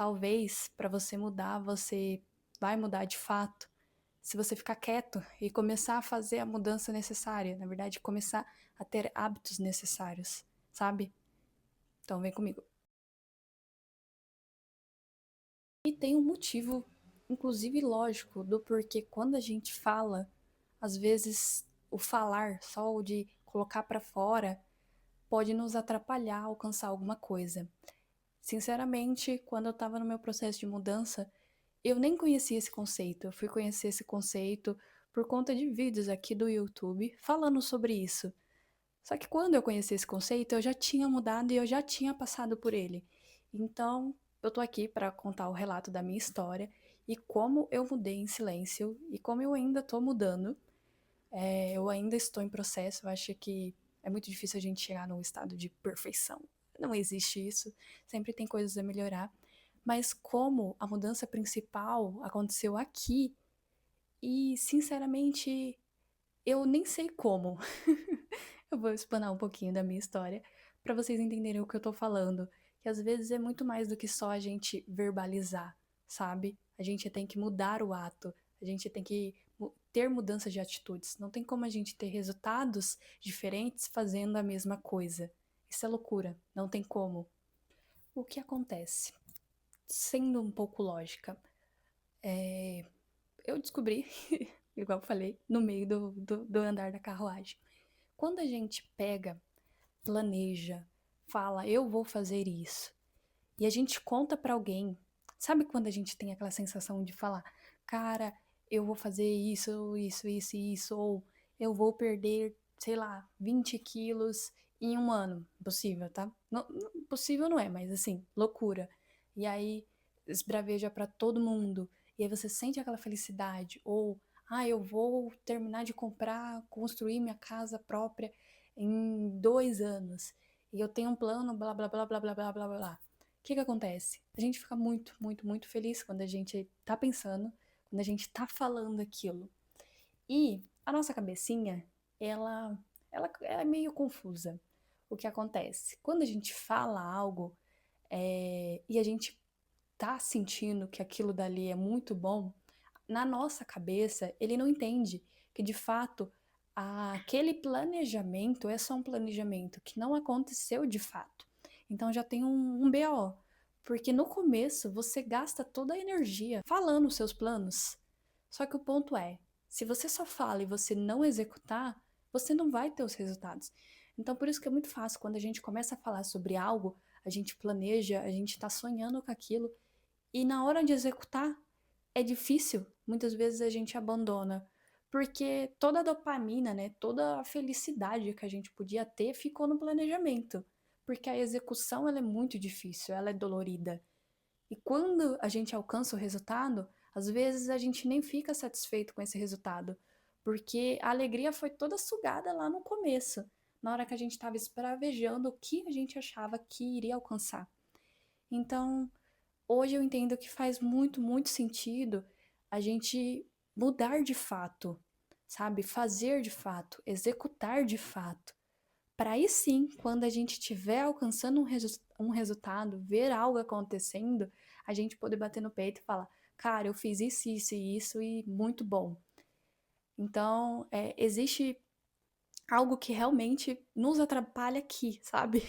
talvez para você mudar, você vai mudar de fato se você ficar quieto e começar a fazer a mudança necessária, na verdade, começar a ter hábitos necessários, sabe? Então vem comigo. E tem um motivo, inclusive lógico, do porquê quando a gente fala, às vezes o falar, só o de colocar para fora, pode nos atrapalhar a alcançar alguma coisa. Sinceramente, quando eu estava no meu processo de mudança, eu nem conhecia esse conceito. Eu fui conhecer esse conceito por conta de vídeos aqui do YouTube falando sobre isso. Só que quando eu conheci esse conceito, eu já tinha mudado e eu já tinha passado por ele. Então, eu tô aqui para contar o relato da minha história e como eu mudei em silêncio e como eu ainda tô mudando. Eu ainda estou em processo, eu acho que é muito difícil a gente chegar num estado de perfeição. Não existe isso, sempre tem coisas a melhorar. Mas como a mudança principal aconteceu aqui, e sinceramente eu nem sei como. Eu vou explanar um pouquinho da minha história para vocês entenderem o que eu tô falando. Que às vezes é muito mais do que só a gente verbalizar, sabe? A gente tem que mudar o ato, a gente tem que ter mudança de atitudes. Não tem como a gente ter resultados diferentes fazendo a mesma coisa. Isso é loucura, não tem como. O que acontece? Sendo um pouco lógica, eu descobri, igual eu falei, no meio do andar da carruagem. Quando a gente pega, planeja, fala, eu vou fazer isso, e a gente conta pra alguém, sabe quando a gente tem aquela sensação de falar, cara, eu vou fazer isso, isso, isso e isso, ou eu vou perder, sei lá, 20 quilos em um ano. Possível, tá? Possível não é, mas assim, loucura. E aí esbraveja pra todo mundo, e aí você sente aquela felicidade, ou eu vou terminar de comprar, construir minha casa própria em 2 anos. E eu tenho um plano, blá blá blá blá blá blá blá blá. O que que acontece? A gente fica muito, muito, muito feliz quando a gente tá pensando, quando a gente tá falando aquilo. E a nossa cabecinha, ela é meio confusa. O que acontece? Quando a gente fala algo e a gente tá sentindo que aquilo dali é muito bom, na nossa cabeça, ele não entende que de fato aquele planejamento é só um planejamento que não aconteceu de fato. Então já tem um BO, porque no começo você gasta toda a energia falando os seus planos. Só que o ponto é, se você só fala e você não executar, você não vai ter os resultados. Então por isso que é muito fácil quando a gente começa a falar sobre algo, a gente planeja, a gente está sonhando com aquilo e na hora de executar é difícil, muitas vezes a gente abandona, porque toda a dopamina, né, toda a felicidade que a gente podia ter ficou no planejamento, porque a execução ela é muito difícil, ela é dolorida. E quando a gente alcança o resultado, às vezes a gente nem fica satisfeito com esse resultado, porque a alegria foi toda sugada lá no começo, na hora que a gente estava espravejando o que a gente achava que iria alcançar. Então, hoje eu entendo que faz muito, muito sentido a gente mudar de fato, sabe? Fazer de fato, executar de fato. Para aí sim, quando a gente estiver alcançando um resultado, ver algo acontecendo, a gente poder bater no peito e falar: cara, eu fiz isso, isso e isso e muito bom. Então, existe algo que realmente nos atrapalha aqui, sabe?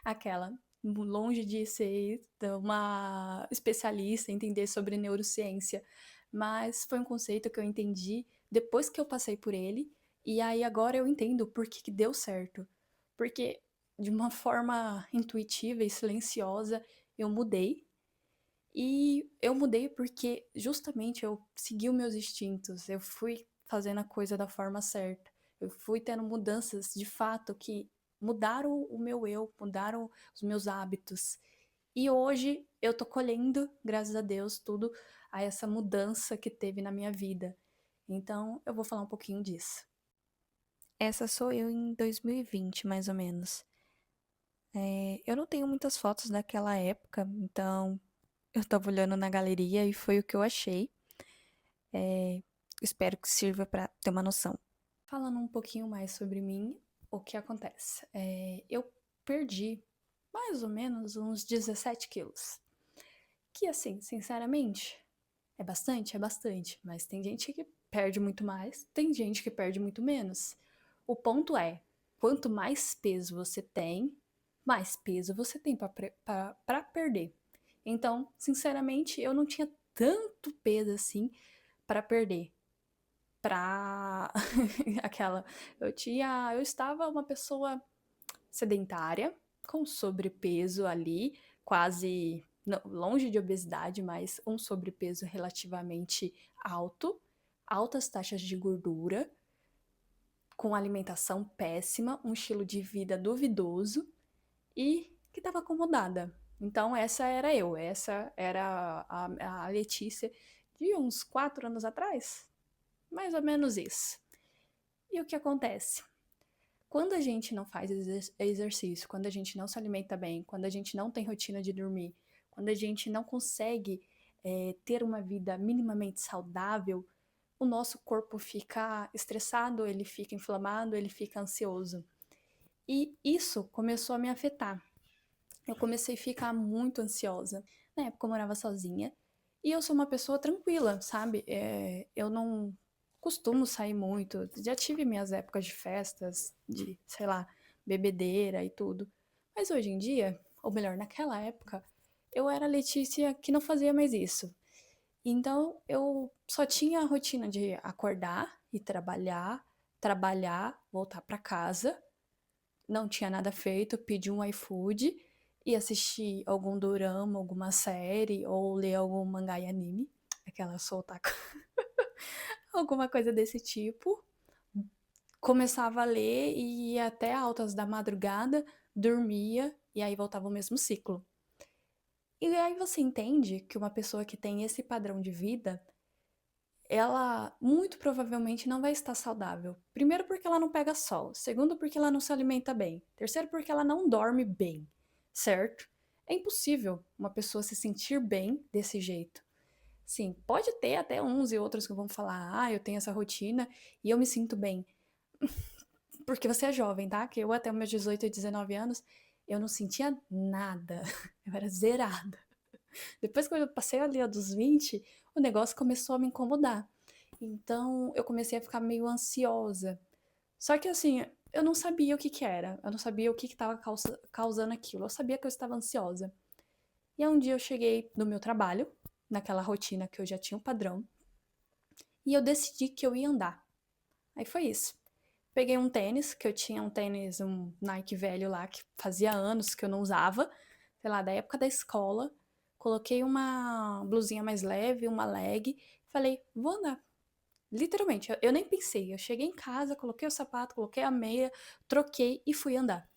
Aquela, longe de ser uma especialista, entender sobre neurociência, mas foi um conceito que eu entendi depois que eu passei por ele, e aí agora eu entendo por que que deu certo. Porque de uma forma intuitiva e silenciosa eu mudei, e eu mudei porque justamente eu segui os meus instintos, eu fui fazendo a coisa da forma certa. Eu fui tendo mudanças de fato que mudaram o meu eu, mudaram os meus hábitos. E hoje eu tô colhendo, graças a Deus, tudo a essa mudança que teve na minha vida. Então, eu vou falar um pouquinho disso. Essa sou eu em 2020, mais ou menos. Eu não tenho muitas fotos daquela época, então eu tava olhando na galeria e foi o que eu achei. É, espero que sirva para ter uma noção. Falando um pouquinho mais sobre mim, o que acontece? Eu perdi mais ou menos uns 17 quilos. Que assim, sinceramente, é bastante, é bastante, mas tem gente que perde muito mais, tem gente que perde muito menos. O ponto é, quanto mais peso você tem, mais peso você tem para perder. Então, sinceramente, eu não tinha tanto peso assim para perder. Pra aquela, eu estava uma pessoa sedentária, com sobrepeso ali, quase longe de obesidade, mas um sobrepeso relativamente alto, altas taxas de gordura, com alimentação péssima, um estilo de vida duvidoso e que estava acomodada. Então, essa era a Letícia de uns 4 anos atrás, mais ou menos isso. E o que acontece? Quando a gente não faz exercício, quando a gente não se alimenta bem, quando a gente não tem rotina de dormir, quando a gente não consegue ter uma vida minimamente saudável, o nosso corpo fica estressado, ele fica inflamado, ele fica ansioso. E isso começou a me afetar. Eu comecei a ficar muito ansiosa. Na época eu morava sozinha e eu sou uma pessoa tranquila, sabe? Eu não costumo sair muito. Já tive minhas épocas de festas, de, sei lá, bebedeira e tudo. Mas hoje em dia, ou melhor, naquela época, eu era a Letícia que não fazia mais isso. Então eu só tinha a rotina de acordar e trabalhar, trabalhar, voltar para casa, não tinha nada feito, pedi um iFood e assistir algum dorama, alguma série ou ler algum mangá e anime, aquela soltar alguma coisa desse tipo. Começava a ler e ia até altas da madrugada, dormia e aí voltava o mesmo ciclo. E aí você entende que uma pessoa que tem esse padrão de vida, ela muito provavelmente não vai estar saudável. Primeiro, porque ela não pega sol. Segundo, porque ela não se alimenta bem. Terceiro, porque ela não dorme bem, certo? É impossível uma pessoa se sentir bem desse jeito. Sim, pode ter até uns e outros que vão falar: ah, eu tenho essa rotina e eu me sinto bem. Porque você é jovem, tá? Que eu até meus 18 e 19 anos, eu não sentia nada. Eu era zerada. Depois que eu passei ali a dos 20, o negócio começou a me incomodar. Então eu comecei a ficar meio ansiosa. Só que assim, eu não sabia o que que era. Eu não sabia o que estava causando aquilo. Eu sabia que eu estava ansiosa. E aí um dia eu cheguei no meu trabalho, naquela rotina que eu já tinha um padrão, e eu decidi que eu ia andar. Aí foi isso. Peguei um tênis, que eu tinha um tênis, um Nike velho lá, que fazia anos que eu não usava, sei lá, da época da escola. Coloquei uma blusinha mais leve, uma leg, falei, vou andar. Literalmente, eu nem pensei. Eu cheguei em casa, coloquei o sapato, coloquei a meia, troquei e fui andar.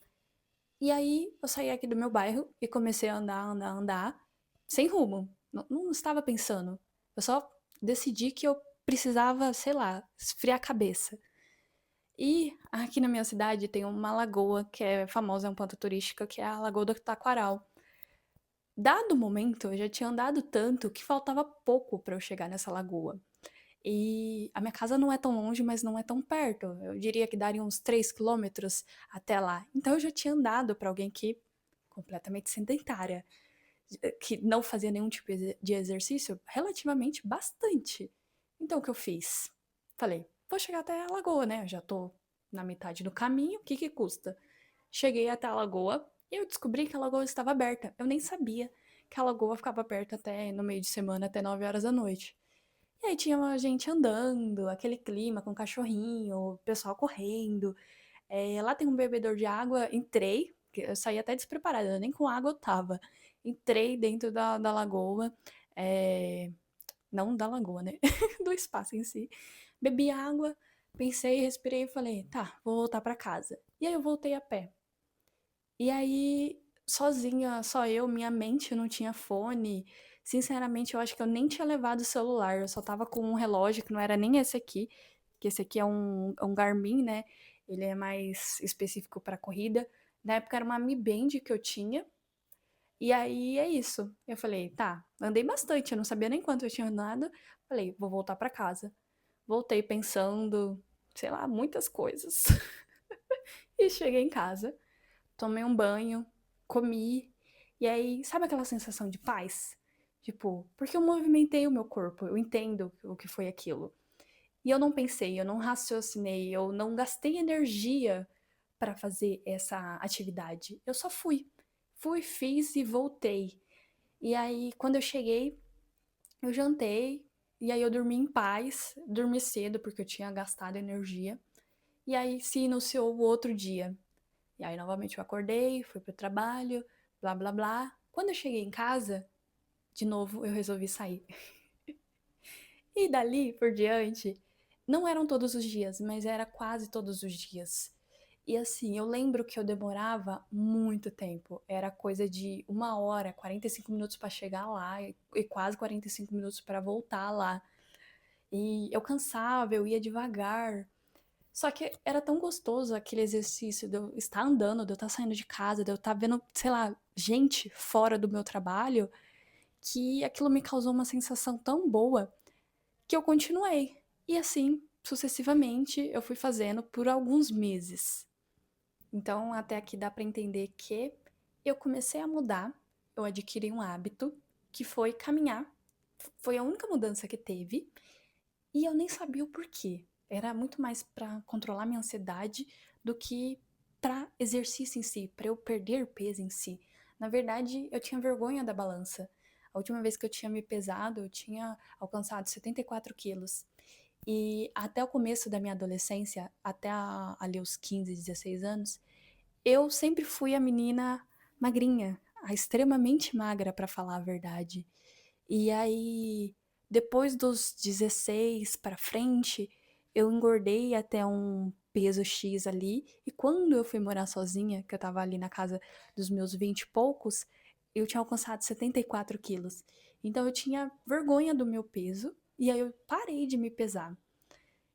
E aí eu saí aqui do meu bairro e comecei a andar, andar, andar, sem rumo. Não estava pensando. Eu só decidi que eu precisava, sei lá, esfriar a cabeça. E aqui na minha cidade tem uma lagoa que é famosa, é um ponto turístico, que é a Lagoa do Taquaral. Dado o momento, eu já tinha andado tanto que faltava pouco para eu chegar nessa lagoa. E a minha casa não é tão longe, mas não é tão perto. Eu diria que daria uns 3 quilômetros até lá. Então eu já tinha andado para alguém que completamente sedentária, que não fazia nenhum tipo de exercício, relativamente bastante. Então o que eu fiz? Falei, vou chegar até a lagoa, né? Eu já tô na metade do caminho, o que que custa? Cheguei até a lagoa e eu descobri que a lagoa estava aberta. Eu nem sabia que a lagoa ficava aberta até no meio de semana, até 9 horas da noite. E aí tinha uma gente andando, aquele clima com cachorrinho, o pessoal correndo. Lá tem um bebedor de água, entrei, eu saí até despreparada, nem com água eu tava. Entrei dentro da lagoa, é, não da lagoa, né? Do espaço em si. Bebi água, pensei, respirei e falei, tá, vou voltar pra casa. E aí eu voltei a pé. E aí, sozinha, só eu, minha mente não tinha fone. Sinceramente, eu acho que eu nem tinha levado o celular. Eu só tava com um relógio que não era nem esse aqui, que esse aqui é um Garmin, né? Ele é mais específico para corrida. Na época era uma Mi Band que eu tinha. E aí é isso. Eu falei, tá, andei bastante, eu não sabia nem quanto eu tinha andado. Falei, vou voltar para casa. Voltei pensando, sei lá, muitas coisas. E cheguei em casa, tomei um banho, comi, e aí, sabe aquela sensação de paz? Tipo, porque eu movimentei o meu corpo, eu entendo o que foi aquilo. E eu não pensei, eu não raciocinei, eu não gastei energia para fazer essa atividade. Eu só fui. Fui, fiz e voltei. E aí, quando eu cheguei, eu jantei, e aí eu dormi em paz, dormi cedo porque eu tinha gastado energia. E aí se iniciou o outro dia. E aí novamente eu acordei, fui pro trabalho, blá blá blá. Quando eu cheguei em casa, de novo eu resolvi sair. E dali por diante, não eram todos os dias, mas era quase todos os dias. E assim, eu lembro que eu demorava muito tempo. Era coisa de 1 hora, 45 minutos para chegar lá e quase 45 minutos para voltar lá. E eu cansava, eu ia devagar. Só que era tão gostoso aquele exercício de eu estar andando, de eu estar saindo de casa, de eu estar vendo, sei lá, gente fora do meu trabalho, que aquilo me causou uma sensação tão boa que eu continuei. E assim, sucessivamente, eu fui fazendo por alguns meses. Então, até aqui dá para entender que eu comecei a mudar, eu adquiri um hábito que foi caminhar. Foi a única mudança que teve e eu nem sabia o porquê. Era muito mais para controlar minha ansiedade do que para exercício em si, para eu perder peso em si. Na verdade, eu tinha vergonha da balança. A última vez que eu tinha me pesado, eu tinha alcançado 74 quilos. E até o começo da minha adolescência, até ali os 15, 16 anos, eu sempre fui a menina magrinha, a extremamente magra, para falar a verdade. E aí, depois dos 16 para frente, eu engordei até um peso X ali. E quando eu fui morar sozinha, que eu tava ali na casa dos meus 20 e poucos, eu tinha alcançado 74 quilos. Então eu tinha vergonha do meu peso. E aí eu parei de me pesar.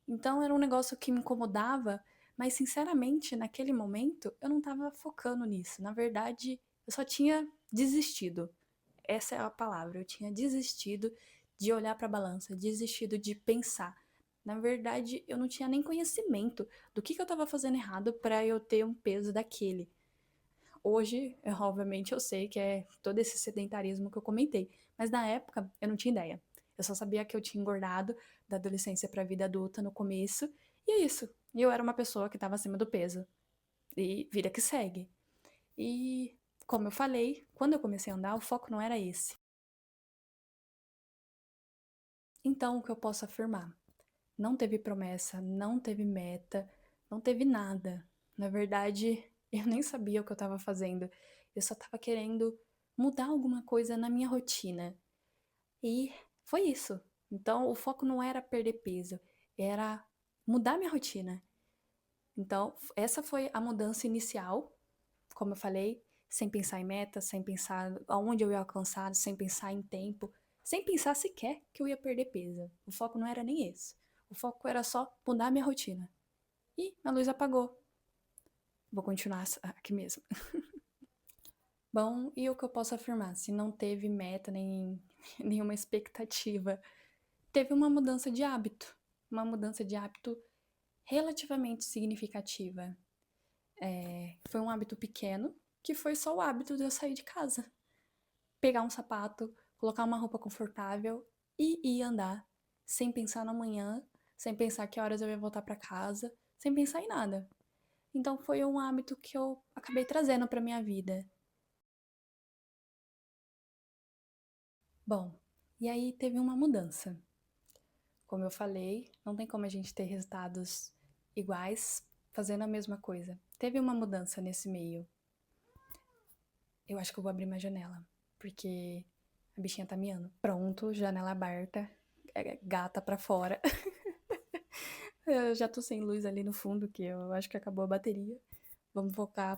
Então era um negócio que me incomodava, mas sinceramente, naquele momento, eu não tava focando nisso. Na verdade, eu só tinha desistido. Essa é a palavra. Eu tinha desistido de olhar para a balança, desistido de pensar. Na verdade, eu não tinha nem conhecimento do que eu estava fazendo errado para eu ter um peso daquele. Hoje, obviamente, eu sei que é todo esse sedentarismo que eu comentei, mas na época eu não tinha ideia. Eu só sabia que eu tinha engordado da adolescência para a vida adulta no começo, e é isso. E eu era uma pessoa que estava acima do peso. E vida que segue. E, como eu falei, quando eu comecei a andar, o foco não era esse. Então, o que eu posso afirmar? Não teve promessa, não teve meta, não teve nada. Na verdade, eu nem sabia o que eu estava fazendo. Eu só estava querendo mudar alguma coisa na minha rotina. E foi isso. Então, o foco não era perder peso, era mudar minha rotina. Então, essa foi a mudança inicial, como eu falei, sem pensar em meta, sem pensar aonde eu ia alcançar, sem pensar em tempo, sem pensar sequer que eu ia perder peso. O foco não era nem esse. O foco era só mudar minha rotina. E a luz apagou. Vou continuar aqui mesmo. Bom, e o que eu posso afirmar? Se não teve meta nem nenhuma expectativa, teve uma mudança de hábito. Uma mudança de hábito relativamente significativa. Foi um hábito pequeno, que foi só o hábito de eu sair de casa. Pegar um sapato, colocar uma roupa confortável e ir andar, sem pensar no amanhã, sem pensar que horas eu ia voltar para casa, sem pensar em nada. Então foi um hábito que eu acabei trazendo para minha vida. Bom, e aí teve uma mudança. Como eu falei, não tem como a gente ter resultados iguais fazendo a mesma coisa. Teve uma mudança nesse meio. Eu acho que eu vou abrir uma janela, porque a bichinha tá miando. Pronto, janela aberta, gata pra fora. Eu já tô sem luz ali no fundo, que eu acho que acabou a bateria. Vamos voltar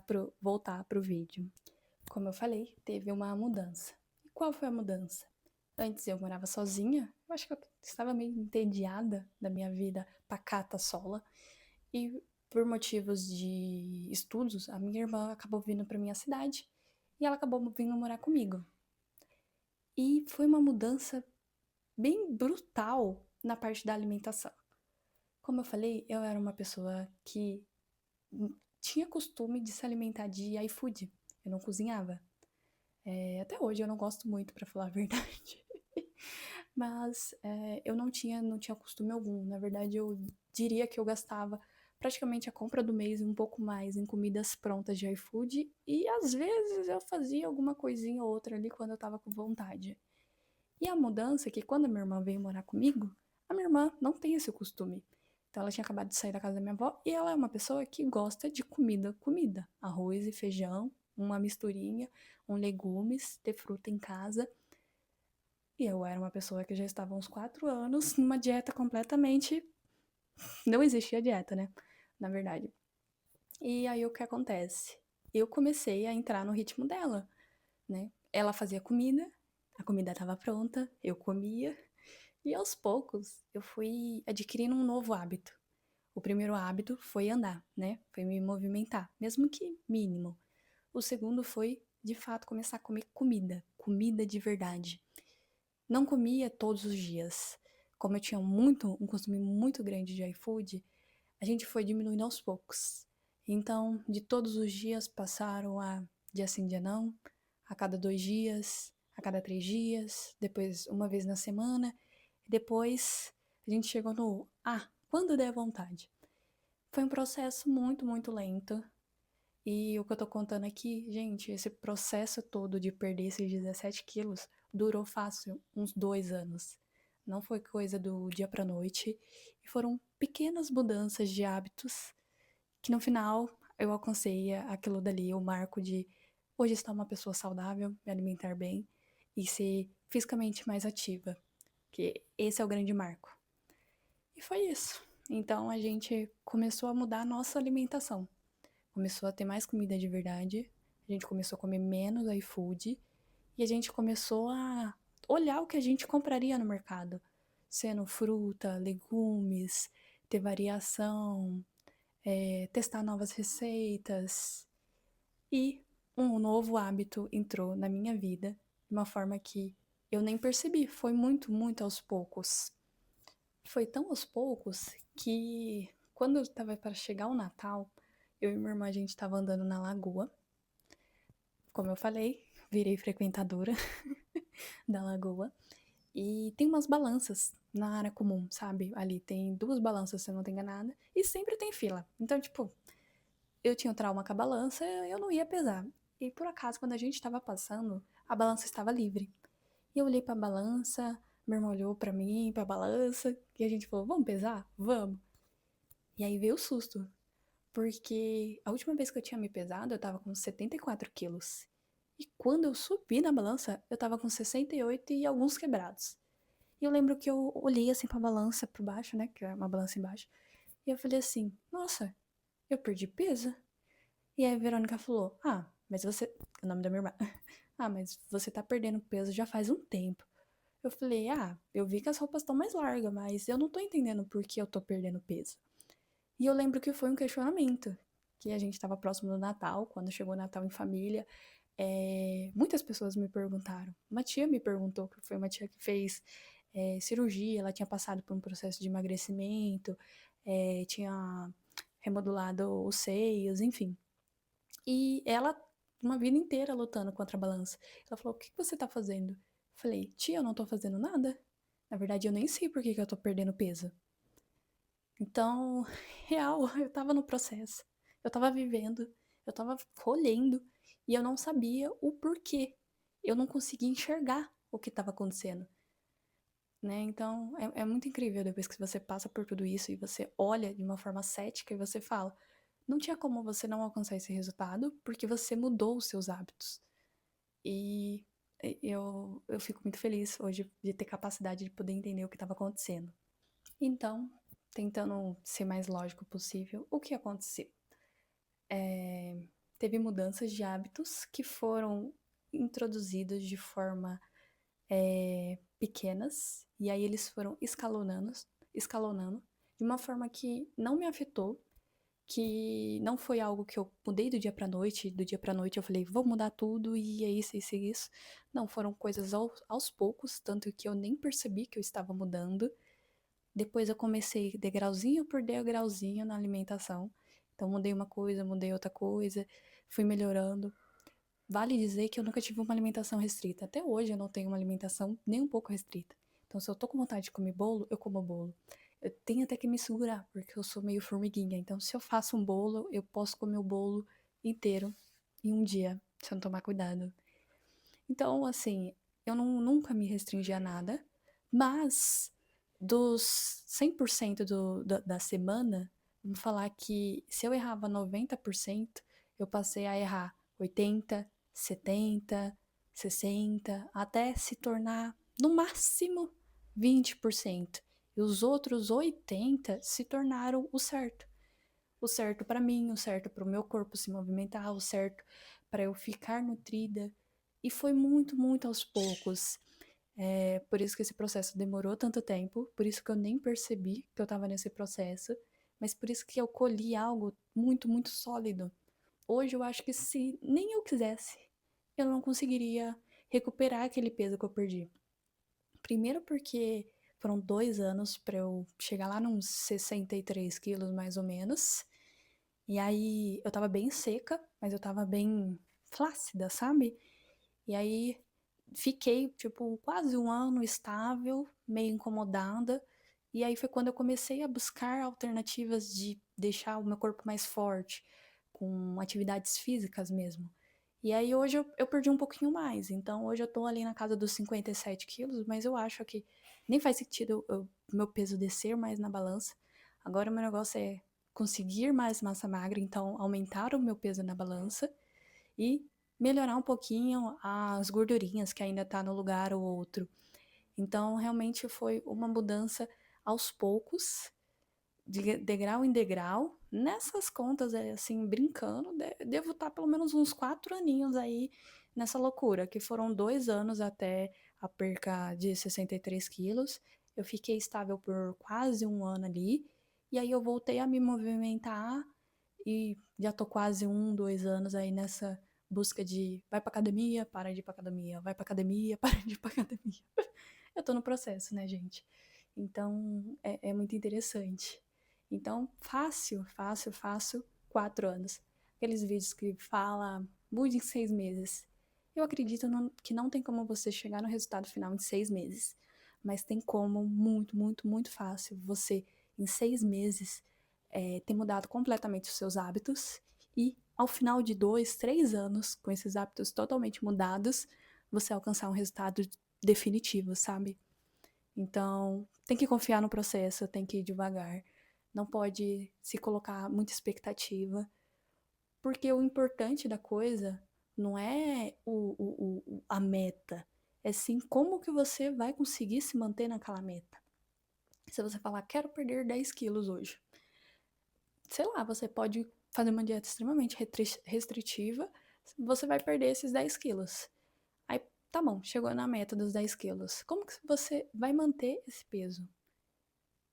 pro vídeo. Como eu falei, teve uma mudança. E qual foi a mudança? Antes eu morava sozinha, eu acho que eu estava meio entediada da minha vida pacata sola. E por motivos de estudos, a minha irmã acabou vindo para minha cidade e ela acabou vindo morar comigo. E foi uma mudança bem brutal na parte da alimentação. Como eu falei, eu era uma pessoa que tinha costume de se alimentar de iFood. Eu não cozinhava. Até hoje eu não gosto muito, pra falar a verdade. Mas eu não tinha costume algum. Na verdade, eu diria que eu gastava praticamente a compra do mês e um pouco mais em comidas prontas de iFood. E às vezes eu fazia alguma coisinha ou outra ali quando eu tava com vontade. E a mudança é que quando a minha irmã veio morar comigo, a minha irmã não tem esse costume. Então ela tinha acabado de sair da casa da minha avó e ela é uma pessoa que gosta de comida, comida, arroz e feijão, uma misturinha, um legumes, ter fruta em casa. E eu era uma pessoa que já estava há uns 4 anos numa dieta completamente. Não existia dieta, né? Na verdade. E aí o que acontece? Eu comecei a entrar no ritmo dela, né? Ela fazia comida, a comida estava pronta, eu comia, e aos poucos eu fui adquirindo um novo hábito. O primeiro hábito foi andar, né? Foi me movimentar, mesmo que mínimo. O segundo foi, de fato, começar a comer comida, comida de verdade. Não comia todos os dias. Como eu tinha um costume muito grande de iFood, a gente foi diminuindo aos poucos. Então, de todos os dias passaram a dia sim, dia não, a cada 2 dias, a cada 3 dias, depois uma vez na semana. Depois a gente chegou no quando der vontade. Foi um processo muito, muito lento. E o que eu tô contando aqui, gente, esse processo todo de perder esses 17 quilos durou fácil uns 2 anos. Não foi coisa do dia pra noite. E foram pequenas mudanças de hábitos que no final eu alcancei aquilo dali, o marco de hoje estar uma pessoa saudável, me alimentar bem e ser fisicamente mais ativa. Que esse é o grande marco. E foi isso. Então a gente começou a mudar a nossa alimentação. Começou a ter mais comida de verdade, a gente começou a comer menos iFood e a gente começou a olhar o que a gente compraria no mercado, sendo fruta, legumes, ter variação, testar novas receitas. E um novo hábito entrou na minha vida de uma forma que eu nem percebi, foi muito, muito aos poucos. Foi tão aos poucos que quando eu estava para chegar o Natal, eu e minha irmã a gente estava andando na lagoa. Como eu falei, virei frequentadora da lagoa. E tem umas balanças na área comum, sabe? Ali tem 2 balanças, se eu não tô enganada. E sempre tem fila. Então, tipo, eu tinha um trauma com a balança, eu não ia pesar. E por acaso, quando a gente estava passando, a balança estava livre. E eu olhei pra balança, meu irmão olhou pra mim, pra balança, e a gente falou: vamos pesar? Vamos. E aí veio o susto, porque a última vez que eu tinha me pesado, eu tava com 74 quilos. E quando eu subi na balança, eu tava com 68 e alguns quebrados. E eu lembro que eu olhei assim pra balança por baixo, né? Que é uma balança embaixo. E eu falei assim: nossa, eu perdi peso. E aí a Verônica falou: mas você. O nome da minha irmã. Mas você tá perdendo peso já faz um tempo. Eu falei: eu vi que as roupas estão mais largas, mas eu não tô entendendo por que eu tô perdendo peso. E eu lembro que foi um questionamento, que a gente estava próximo do Natal, quando chegou o Natal em família, muitas pessoas me perguntaram. Uma tia me perguntou, que foi uma tia que fez cirurgia, ela tinha passado por um processo de emagrecimento, tinha remodulado os seios, enfim. E ela, uma vida inteira lutando contra a balança. Ela falou: o que você tá fazendo? Eu falei: tia, eu não tô fazendo nada. Na verdade, eu nem sei por que eu tô perdendo peso. Então, real, eu tava no processo. Eu tava vivendo, eu tava colhendo e eu não sabia o porquê. Eu não conseguia enxergar o que estava acontecendo, né? Então, é muito incrível depois que você passa por tudo isso e você olha de uma forma cética e você fala: não tinha como você não alcançar esse resultado porque você mudou os seus hábitos. E eu fico muito feliz hoje de ter capacidade de poder entender o que estava acontecendo. Então, tentando ser mais lógico possível, o que aconteceu? Teve mudanças de hábitos que foram introduzidos de forma pequenas, e aí eles foram escalonando, de uma forma que não me afetou, que não foi algo que eu mudei do dia pra noite eu falei, vou mudar tudo e é isso, é isso, é isso. Não, foram coisas aos poucos, tanto que eu nem percebi que eu estava mudando. Depois eu comecei degrauzinho por degrauzinho na alimentação. Então mudei uma coisa, mudei outra coisa, fui melhorando. vale dizer que eu nunca tive uma alimentação restrita. Até hoje eu não tenho uma alimentação nem um pouco restrita. Então, se eu tô com vontade de comer bolo, eu como bolo. Eu tenho até que me segurar, porque eu sou meio formiguinha. Então, se eu faço um bolo, eu posso comer o bolo inteiro em um dia, se eu não tomar cuidado. Então, assim, eu nunca me restringi a nada, mas dos 100% da semana, vamos falar que se eu errava 90%, eu passei a errar 80, 70, 60, até se tornar no máximo 20%. E os outros 80 se tornaram o certo. O certo para mim, o certo para o meu corpo se movimentar, o certo para eu ficar nutrida. E foi muito, muito aos poucos. Por isso que esse processo demorou tanto tempo, por isso que eu nem percebi que eu estava nesse processo, mas por isso que eu colhi algo muito, muito sólido. Hoje eu acho que se nem eu quisesse, eu não conseguiria recuperar aquele peso que eu perdi. Primeiro porque foram 2 anos para eu chegar lá nos 63 quilos, mais ou menos. E aí eu tava bem seca, mas eu tava bem flácida, sabe? E aí fiquei, tipo, quase um ano estável, meio incomodada. E aí foi quando eu comecei a buscar alternativas de deixar o meu corpo mais forte, com atividades físicas mesmo. E aí hoje eu perdi um pouquinho mais. Então hoje eu tô ali na casa dos 57 quilos, mas eu acho que nem faz sentido meu peso descer mais na balança. Agora o meu negócio é conseguir mais massa magra, então aumentar o meu peso na balança e melhorar um pouquinho as gordurinhas que ainda tá no lugar ou outro. Então, realmente foi uma mudança aos poucos, de degrau em degrau. Nessas contas, assim, brincando, devo estar pelo menos uns 4 aninhos aí nessa loucura, que foram 2 anos até a perca de 63 quilos. Eu fiquei estável por quase um ano ali, e aí eu voltei a me movimentar e já tô quase 2 anos aí nessa busca de vai pra academia, para de ir pra academia, vai pra academia, para de ir pra academia. Eu tô no processo, né, gente? Então é muito interessante. Então, fácil, fácil, fácil, 4 anos. Aqueles vídeos que fala mude em 6 meses. Eu acredito que não tem como você chegar no resultado final em 6 meses. Mas tem como, muito, muito, muito fácil, você, em 6 meses, ter mudado completamente os seus hábitos e, ao final de 2, 3 anos, com esses hábitos totalmente mudados, você alcançar um resultado definitivo, sabe? Então, tem que confiar no processo, tem que ir devagar. Não pode se colocar muita expectativa, porque o importante da coisa não é a meta, é sim como que você vai conseguir se manter naquela meta. Se você falar, quero perder 10 quilos hoje, sei lá, você pode fazer uma dieta extremamente restritiva, você vai perder esses 10 quilos. Aí, tá bom, chegou na meta dos 10 quilos. Como que você vai manter esse peso?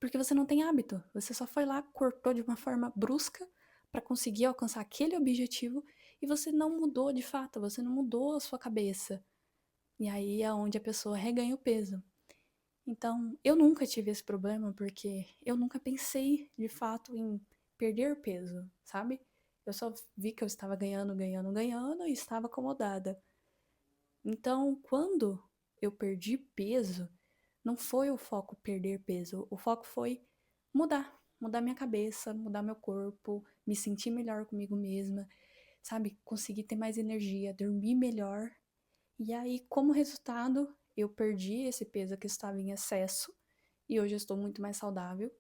Porque você não tem hábito. Você só foi lá, cortou de uma forma brusca para conseguir alcançar aquele objetivo e você não mudou de fato, você não mudou a sua cabeça. E aí é onde a pessoa reganha o peso. Então, eu nunca tive esse problema porque eu nunca pensei de fato em perder peso, sabe? Eu só vi que eu estava ganhando, ganhando, ganhando e estava acomodada. Então, quando eu perdi peso, não foi o foco perder peso, o foco foi mudar minha cabeça, mudar meu corpo, me sentir melhor comigo mesma, sabe? Conseguir ter mais energia, dormir melhor. E aí, como resultado, eu perdi esse peso que estava em excesso e hoje eu estou muito mais saudável.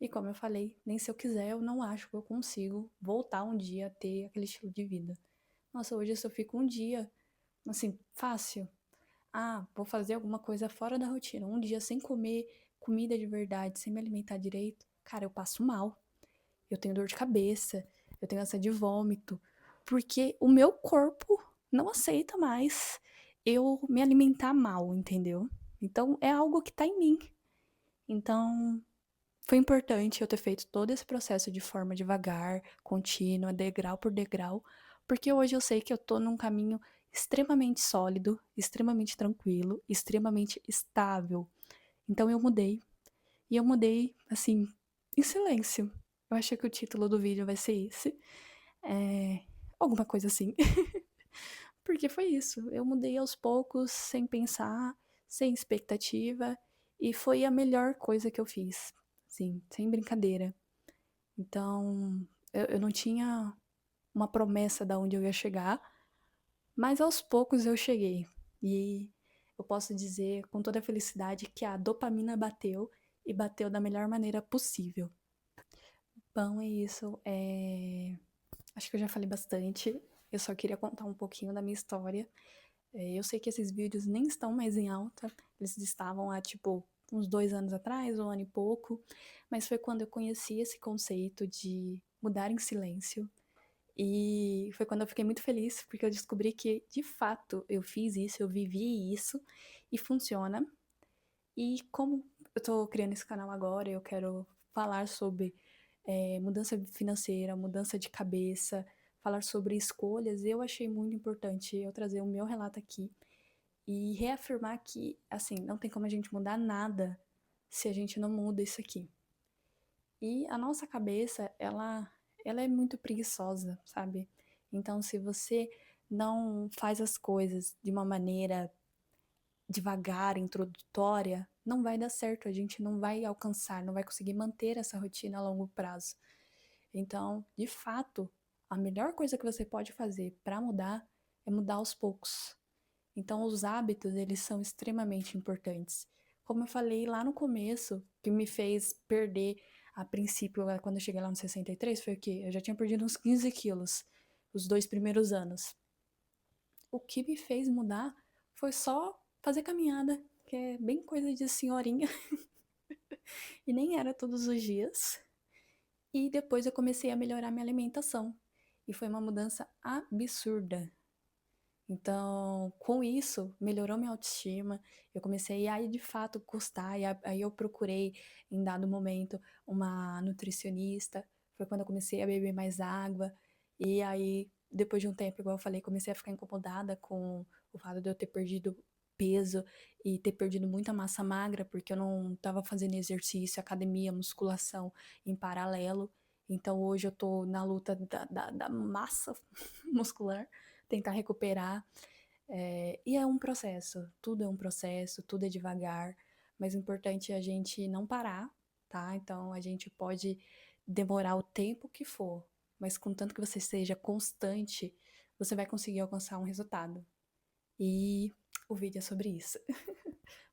E como eu falei, nem se eu quiser, eu não acho que eu consigo voltar um dia a ter aquele estilo de vida. Nossa, hoje se eu fico um dia, assim, fácil, vou fazer alguma coisa fora da rotina. Um dia sem comer comida de verdade, sem me alimentar direito, cara, eu passo mal. Eu tenho dor de cabeça, eu tenho ânsia de vômito, porque o meu corpo não aceita mais eu me alimentar mal, entendeu? Então é algo que tá em mim. Então foi importante eu ter feito todo esse processo de forma devagar, contínua, degrau por degrau, porque hoje eu sei que eu tô num caminho extremamente sólido, extremamente tranquilo, extremamente estável. Então eu mudei. E eu mudei, assim, em silêncio. Eu achei que o título do vídeo vai ser esse. É, alguma coisa assim. Porque foi isso, eu mudei aos poucos, sem pensar, sem expectativa, e foi a melhor coisa que eu fiz, sim, sem brincadeira. Então, eu não tinha uma promessa de onde eu ia chegar, mas aos poucos eu cheguei. E eu posso dizer com toda a felicidade que a dopamina bateu e bateu da melhor maneira possível. Bom, é isso. Acho que eu já falei bastante. Eu só queria contar um pouquinho da minha história. Eu sei que esses vídeos nem estão mais em alta. Eles estavam há, tipo, uns 2 anos atrás, 1 ano e pouco. Mas foi quando eu conheci esse conceito de mudar em silêncio. E foi quando eu fiquei muito feliz, porque eu descobri que, de fato, eu fiz isso, eu vivi isso e funciona. E como eu tô criando esse canal agora, eu quero falar sobre mudança financeira, mudança de cabeça, falar sobre escolhas, eu achei muito importante eu trazer o meu relato aqui e reafirmar que, assim, não tem como a gente mudar nada se a gente não muda isso aqui. E a nossa cabeça, ela é muito preguiçosa, sabe? Então, se você não faz as coisas de uma maneira devagar, introdutória, não vai dar certo, a gente não vai alcançar, não vai conseguir manter essa rotina a longo prazo. Então, de fato, a melhor coisa que você pode fazer para mudar é mudar aos poucos. Então, os hábitos, eles são extremamente importantes. Como eu falei lá no começo, que me fez perder, a princípio, quando eu cheguei lá no 63, foi o quê? Eu já tinha perdido uns 15 quilos, os 2 primeiros anos. O que me fez mudar foi só fazer caminhada, que é bem coisa de senhorinha, e nem era todos os dias. E depois eu comecei a melhorar minha alimentação. E foi uma mudança absurda. Então, com isso, melhorou minha autoestima. Eu comecei a, de fato, gostar. E aí eu procurei, em dado momento, uma nutricionista. Foi quando eu comecei a beber mais água. E aí, depois de um tempo, igual eu falei, comecei a ficar incomodada com o fato de eu ter perdido peso e ter perdido muita massa magra, porque eu não estava fazendo exercício, academia, musculação em paralelo. Então, hoje eu tô na luta da massa muscular, tentar recuperar. E é um processo, tudo é um processo, tudo é devagar, mas o importante é a gente não parar, tá? Então a gente pode demorar o tempo que for, mas contanto que você seja constante, você vai conseguir alcançar um resultado. E o vídeo é sobre isso.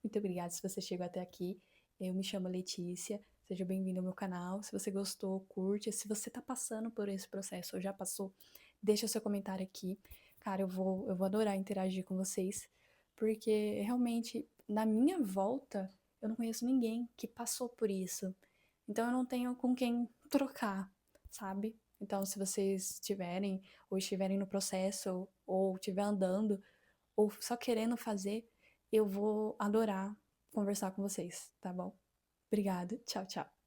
Muito obrigada se você chegou até aqui. Eu me chamo Letícia. Seja bem-vindo ao meu canal. Se você gostou, curte. Se você tá passando por esse processo ou já passou, deixa seu comentário aqui. Cara, eu vou adorar interagir com vocês, porque realmente, na minha volta, eu não conheço ninguém que passou por isso. Então eu não tenho com quem trocar, sabe? Então, se vocês tiverem, ou estiverem no processo, ou estiver andando, ou só querendo fazer, eu vou adorar conversar com vocês, tá bom? Obrigada, tchau, tchau.